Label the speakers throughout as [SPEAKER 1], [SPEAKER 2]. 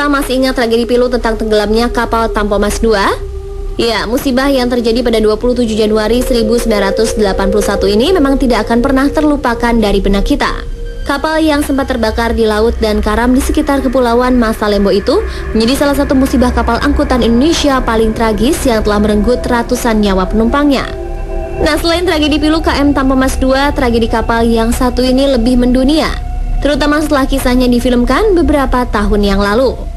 [SPEAKER 1] Pemirsa masih ingat tragedi pilu tentang tenggelamnya kapal Tampomas II? Ya, musibah yang terjadi pada 27 Januari 1981 ini memang tidak akan pernah terlupakan dari benak kita. Kapal yang sempat terbakar di laut dan karam di sekitar kepulauan Masalembo itu menjadi salah satu musibah kapal angkutan Indonesia paling tragis yang telah merenggut ratusan nyawa penumpangnya. Nah, selain tragedi pilu KM Tampomas II, tragedi kapal yang satu ini lebih mendunia, terutama setelah kisahnya difilmkan beberapa tahun yang lalu.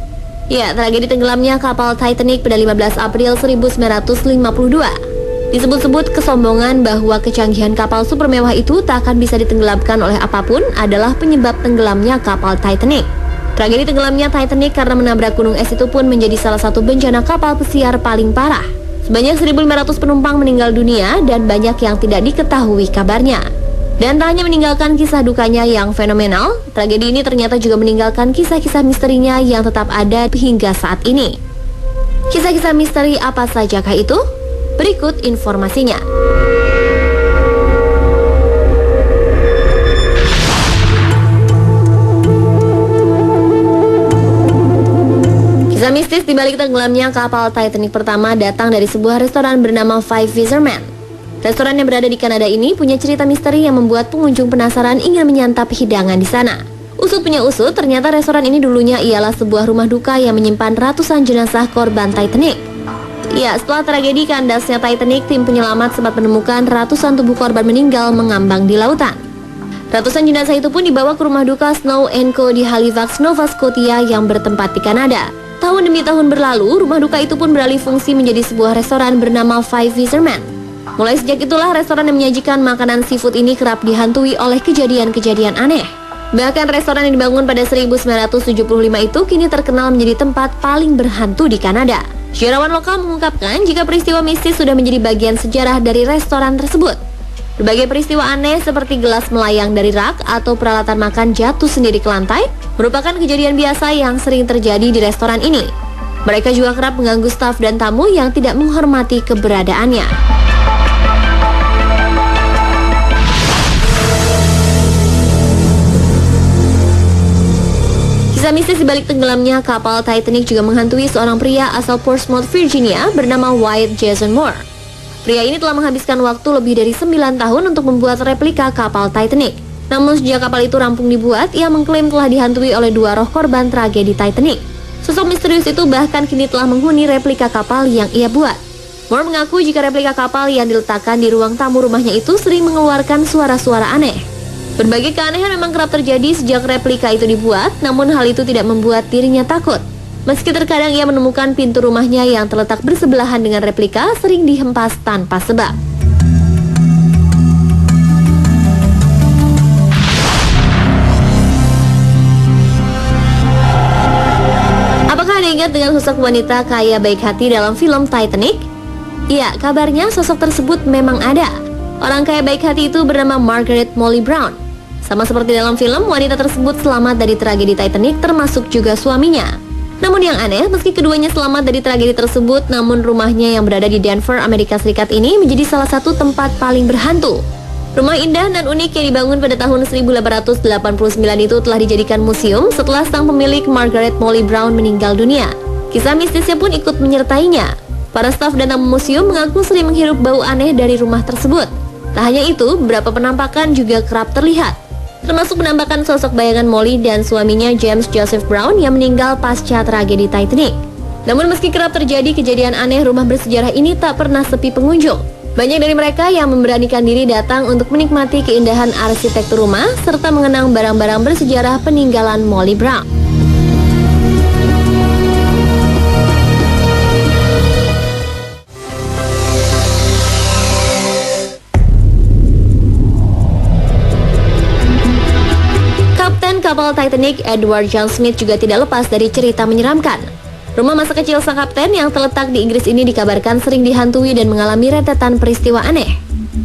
[SPEAKER 1] Ya, tragedi tenggelamnya kapal Titanic pada 15 April 1952. Disebut-sebut kesombongan bahwa kecanggihan kapal super mewah itu tak akan bisa ditenggelamkan oleh apapun adalah penyebab tenggelamnya kapal Titanic. Tragedi tenggelamnya Titanic karena menabrak gunung es itu pun menjadi salah satu bencana kapal pesiar paling parah. Sebanyak 1.500 penumpang meninggal dunia dan banyak yang tidak diketahui kabarnya. Dan tak hanya meninggalkan kisah dukanya yang fenomenal, tragedi ini ternyata juga meninggalkan kisah-kisah misterinya yang tetap ada hingga saat ini. Kisah-kisah misteri apa sajakah itu? Berikut informasinya. Kisah mistis di balik tenggelamnya kapal Titanic pertama datang dari sebuah restoran bernama Five Fishermen. Restoran yang berada di Kanada ini punya cerita misteri yang membuat pengunjung penasaran ingin menyantap hidangan di sana. Usut punya usut, ternyata restoran ini dulunya ialah sebuah rumah duka yang menyimpan ratusan jenazah korban Titanic. Ya, setelah tragedi kandasnya Titanic, tim penyelamat sempat menemukan ratusan tubuh korban meninggal mengambang di lautan. Ratusan jenazah itu pun dibawa ke rumah duka Snow & Co di Halifax, Nova Scotia yang bertempat di Kanada. Tahun demi tahun berlalu, rumah duka itu pun beralih fungsi menjadi sebuah restoran bernama Five Fishermen. Mulai sejak itulah restoran yang menyajikan makanan seafood ini kerap dihantui oleh kejadian-kejadian aneh. Bahkan restoran yang dibangun pada 1975 itu kini terkenal menjadi tempat paling berhantu di Kanada. Sejarawan lokal mengungkapkan jika peristiwa mistis sudah menjadi bagian sejarah dari restoran tersebut. Berbagai peristiwa aneh seperti gelas melayang dari rak atau peralatan makan jatuh sendiri ke lantai merupakan kejadian biasa yang sering terjadi di restoran ini. Mereka juga kerap mengganggu staf dan tamu yang tidak menghormati keberadaannya. Kisah mistis dibalik tenggelamnya kapal Titanic juga menghantui seorang pria asal Portsmouth, Virginia bernama Wyatt Jason Moore. Pria ini telah menghabiskan waktu lebih dari 9 tahun untuk membuat replika kapal Titanic. Namun sejak kapal itu rampung dibuat, ia mengklaim telah dihantui oleh 2 roh korban tragedi Titanic. Sosok misterius itu bahkan kini telah menghuni replika kapal yang ia buat. Moore mengaku jika replika kapal yang diletakkan di ruang tamu rumahnya itu sering mengeluarkan suara-suara aneh. Berbagai keanehan memang kerap terjadi sejak replika itu dibuat, namun hal itu tidak membuat dirinya takut. Meski terkadang ia menemukan pintu rumahnya yang terletak bersebelahan dengan replika sering dihempas tanpa sebab. Apakah Anda ingat dengan sosok wanita kaya baik hati dalam film Titanic? Ya, kabarnya sosok tersebut memang ada. Orang kaya baik hati itu bernama Margaret Molly Brown. Sama seperti dalam film, wanita tersebut selamat dari tragedi Titanic termasuk juga suaminya. Namun yang aneh, meski keduanya selamat dari tragedi tersebut, namun rumahnya yang berada di Denver, Amerika Serikat ini menjadi salah satu tempat paling berhantu. Rumah indah dan unik yang dibangun pada tahun 1889 itu telah dijadikan museum setelah sang pemilik Margaret Molly Brown meninggal dunia. Kisah mistisnya pun ikut menyertainya. Para staf dan tamu museum mengaku sering menghirup bau aneh dari rumah tersebut. Tak hanya itu, beberapa penampakan juga kerap terlihat, termasuk penampakan sosok bayangan Molly dan suaminya James Joseph Brown yang meninggal pasca tragedi Titanic. Namun meski kerap terjadi kejadian aneh, rumah bersejarah ini tak pernah sepi pengunjung. Banyak dari mereka yang memberanikan diri datang untuk menikmati keindahan arsitektur rumah serta mengenang barang-barang bersejarah peninggalan Molly Brown. Kapal Titanic Edward John Smith juga tidak lepas dari cerita menyeramkan. Rumah masa kecil sang kapten yang terletak di Inggris ini dikabarkan sering dihantui dan mengalami rentetan peristiwa aneh.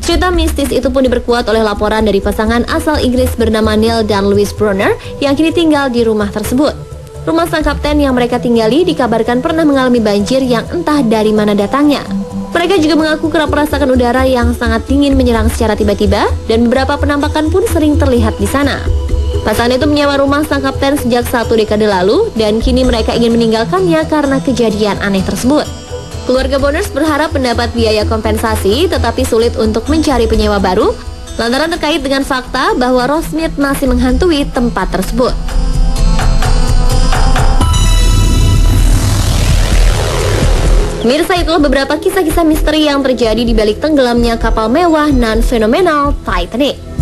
[SPEAKER 1] Cerita mistis itu pun diperkuat oleh laporan dari pasangan asal Inggris bernama Neil dan Louise Brunner yang kini tinggal di rumah tersebut. Rumah sang kapten yang mereka tinggali dikabarkan pernah mengalami banjir yang entah dari mana datangnya. Mereka juga mengaku kerap merasakan udara yang sangat dingin menyerang secara tiba-tiba dan beberapa penampakan pun sering terlihat di sana. Pasangan itu menyewa rumah sang kapten sejak 1 dekade lalu dan kini mereka ingin meninggalkannya karena kejadian aneh tersebut. Keluarga Boners berharap mendapat biaya kompensasi tetapi sulit untuk mencari penyewa baru lantaran terkait dengan fakta bahwa Rosemead masih menghantui tempat tersebut. Mirsa, itulah beberapa kisah-kisah misteri yang terjadi di balik tenggelamnya kapal mewah non fenomenal Titanic.